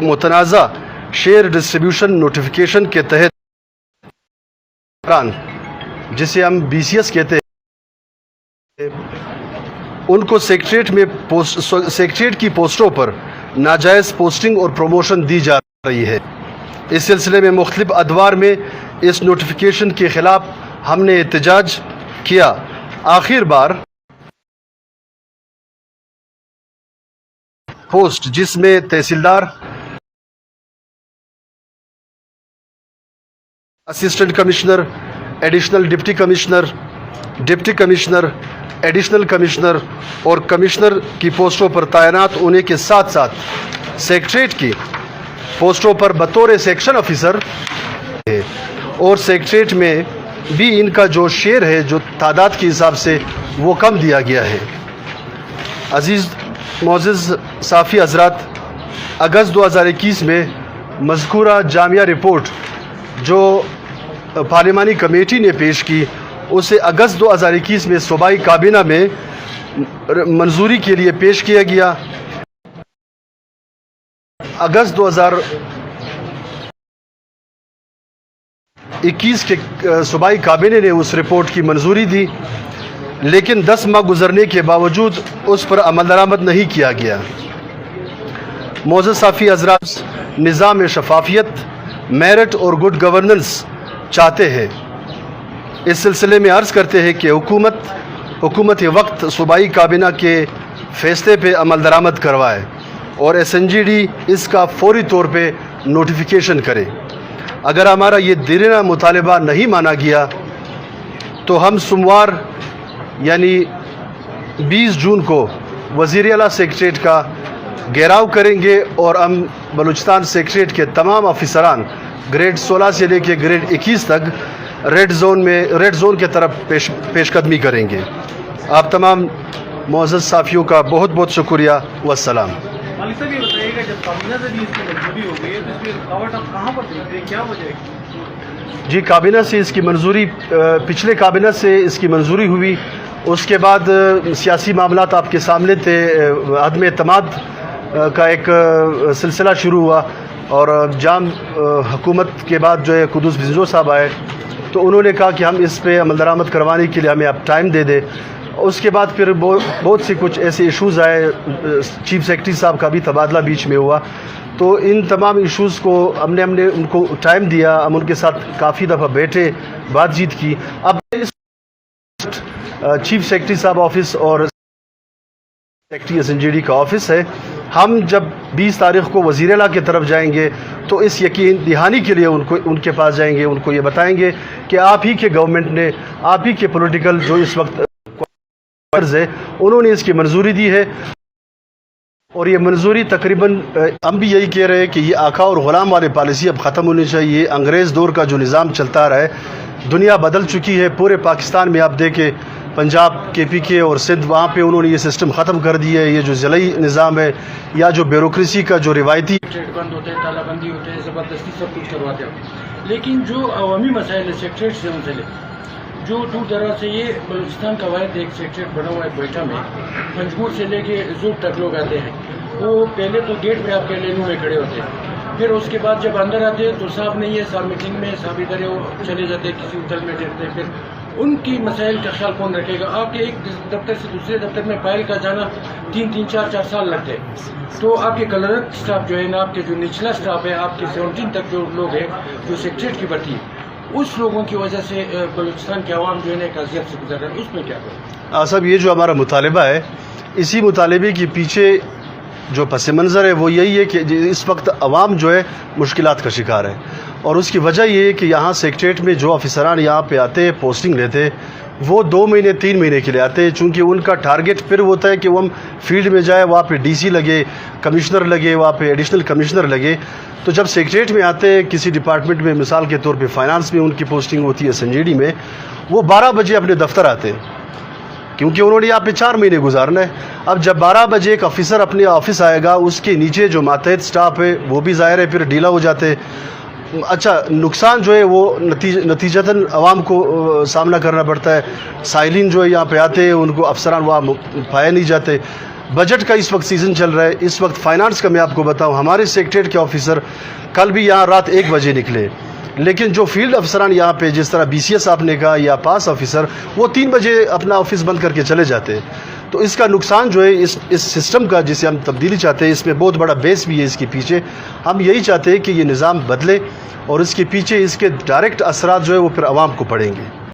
متنازع share distribution notification کے تحت جسے ہم BCS کہتے ہیں ان کو سیکریٹریٹ کی پوسٹوں پر ناجائز پوسٹنگ اور پروموشن دی جا رہی ہے۔ اس سلسلے میں مختلف ادوار میں اس نوٹیفیکیشن کے خلاف ہم نے احتجاج کیا۔ آخر بار پوسٹ جس میں tehsildar, assistant commissioner, additional deputy commissioner, deputy commissioner, additional commissioner اور کمشنر کی پوسٹوں پر تعینات ہونے کے ساتھ ساتھ سیکریٹریٹ کی پوسٹوں پر بطور سیکشن آفیسر ہے، اور سیکریٹریٹ میں بھی ان کا جو شیئر ہے جو تعداد کے حساب سے وہ کم دیا گیا ہے۔ عزیز معزز صحافی حضرات، اگست 2021 میں مذکورہ جامعہ رپورٹ جو پارلیمانی کمیٹی نے پیش کی، اسے اگست 2021 میں صوبائی کابینہ میں منظوری کے لیے پیش کیا گیا۔ اگست 2021 کے صوبائی کابینہ نے اس رپورٹ کی منظوری دی، لیکن 10 ماہ گزرنے کے باوجود اس پر عمل درآمد نہیں کیا گیا۔ معزز صحافی حضرات، نظام شفافیت، میرٹ اور گڈ گورننس چاہتے ہیں۔ اس سلسلے میں عرض کرتے ہیں کہ حکومت وقت صوبائی کابینہ کے فیصلے پہ عمل درآمد کروائے اور SNGD اس کا فوری طور پہ نوٹیفیکیشن کرے۔ اگر ہمارا یہ دیرینہ مطالبہ نہیں مانا گیا تو ہم سوموار یعنی 20 جون کو وزیر اعلیٰ سیکریٹریٹ کا گھیراؤ کریں گے، اور ہم بلوچستان سیکریٹریٹ کے تمام افسران گریڈ 16 سے لے کے گریڈ 21 تک ریڈ زون کے طرف پیش قدمی کریں گے۔ آپ تمام معزز صحافیوں کا بہت بہت شکریہ والسلام۔ مالک صاحب، یہ بتائیے گا جب کابینہ سے بھی اس کی منظوری ہو گئی ہے تو اس کی رکاوٹ آپ کہاں پر دیکھتے ہیں، کیا وجہ ہے؟ جی، کابینہ سے اس کی منظوری، پچھلے کابینہ سے اس کی منظوری ہوئی، اس کے بعد سیاسی معاملات آپ کے سامنے تھے، عدم اعتماد کا ایک سلسلہ شروع ہوا، اور جام حکومت کے بعد جو ہے قدوس بزنو صاحب آئے تو انہوں نے کہا کہ ہم اس پہ عمل درآمد کروانے کے لیے ہمیں اب ٹائم دے دیں۔ اس کے بعد پھر بہت سے کچھ ایسے ایشوز آئے، چیف سیکرٹری صاحب کا بھی تبادلہ بیچ میں ہوا، تو ان تمام ایشوز کو ہم نے ان کو ٹائم دیا، ہم ان کے ساتھ کافی دفعہ بیٹھے، بات چیت کی۔ اب چیف سیکرٹری صاحب آفس اور سیکرٹری SNGD کا آفس ہے، ہم جب 20 تاریخ کو وزیر اعلیٰ کی طرف جائیں گے تو اس یقین دہانی کے لیے ان کے پاس جائیں گے، ان کو یہ بتائیں گے کہ آپ ہی کے گورنمنٹ نے، آپ ہی کے پولیٹیکل جو اس وقت فرض ہے، انہوں نے اس کی منظوری دی ہے، اور یہ منظوری تقریباً ہم بھی یہی کہہ رہے ہیں کہ یہ آقا اور غلام والی پالیسی اب ختم ہونی چاہیے۔ انگریز دور کا جو نظام چلتا رہا ہے، دنیا بدل چکی ہے، پورے پاکستان میں آپ دیکھیں، پنجاب KPK اور سندھ، وہاں پہ انہوں نے یہ سسٹم ختم کر دیا ہے۔ یہ جو ضلعی نظام ہے یا جو بیوروکریسی کا جو روایتی بند ہوتے ہیں، تالہ بندی ہوتے ہیں، زبردستی سب کچھ کرواتے ہیں، لیکن جو عوامی مسائل ہے سیکریٹریٹ سے منسلک، جو دور دراز سے یہ بلوچستان کا واحد ایک سیکریٹریٹ بنا ہوا ہے کوئٹہ میں، پنجگور سے لے کے زوب تک لوگ آتے ہیں، وہ پہلے تو گیٹ پہ آپ کے لینوں میں کھڑے ہوتے ہیں، پھر اس کے بعد جب اندر آتے ہیں تو صاحب نہیں ہے، صاحب میٹنگ میں، صاحب ادھر ہے، وہ چلے جاتے ہیں کسی ہوٹل میں ٹھہرتے ہیں۔ پھر ان کی مسائل کا خیال کون رکھے گا؟ آپ کے ایک دفتر سے دوسرے دفتر میں فائل کا جانا 3-4 سال لگتے ہیں، تو آپ کے کلرک اسٹاف جو ہے نا، آپ کے جو نچلا اسٹاف ہے، آپ کے 17 تک جو لوگ ہیں جو سیکریٹریٹ کی بھرتی ہے، اس لوگوں کی وجہ سے بلوچستان کے عوام جو ہے نا ایک اذیت سے گزر رہے ہیں۔ اس میں کیا کریں؟ صاحب، یہ جو ہمارا مطالبہ ہے، اسی مطالبے کے پیچھے جو پس منظر ہے وہ یہی ہے کہ اس وقت عوام جو ہے مشکلات کا شکار ہے، اور اس کی وجہ یہ ہے کہ یہاں سیکریٹریٹ میں جو افسران یہاں پہ آتے ہیں پوسٹنگ لیتے، وہ 2 مہینے 3 مہینے کے لیے آتے ہیں، چونکہ ان کا ٹارگٹ پھر ہوتا ہے کہ وہ ہم فیلڈ میں جائے، وہاں پہ DC لگے، کمشنر لگے، وہاں پہ ایڈیشنل کمشنر لگے۔ تو جب سیکریٹریٹ میں آتے ہیں کسی ڈپارٹمنٹ میں، مثال کے طور پہ فائنانس میں ان کی پوسٹنگ ہوتی ہے، SNGD میں، وہ 12 بجے اپنے دفتر آتے ہیں، کیونکہ انہوں نے یہاں پہ 4 مہینے گزارنا ہے۔ اب جب 12 بجے ایک افسر اپنے آفس آئے گا، اس کے نیچے جو ماتحت سٹاف ہے وہ بھی ظاہر ہے پھر ڈھیلا ہو جاتے ہیں۔ اچھا، نقصان جو ہے وہ نتیجتاً عوام کو سامنا کرنا پڑتا ہے۔ سائلین جو ہے یہاں پہ آتے ہیں، ان کو افسران وہاں پائے نہیں جاتے۔ بجٹ کا اس وقت سیزن چل رہا ہے. اس وقت فائنانس کا میں آپ کو بتاؤں, ہمارے سیکٹریٹ کے آفیسر کل بھی یہاں رات 1 بجے نکلے, لیکن جو فیلڈ افسران یہاں پہ جس طرح بی سی ایس آپ نے کہا یا پاس آفیسر, وہ 3 بجے اپنا آفس بند کر کے چلے جاتے. تو اس کا نقصان جو ہے اس سسٹم کا جسے ہم تبدیلی چاہتے ہیں, اس میں بہت بڑا بیس بھی ہے اس کے پیچھے. ہم یہی چاہتے ہیں کہ یہ نظام بدلے اور اس کے پیچھے اس کے ڈائریکٹ اثرات جو ہے وہ پھر عوام کو پڑیں گے.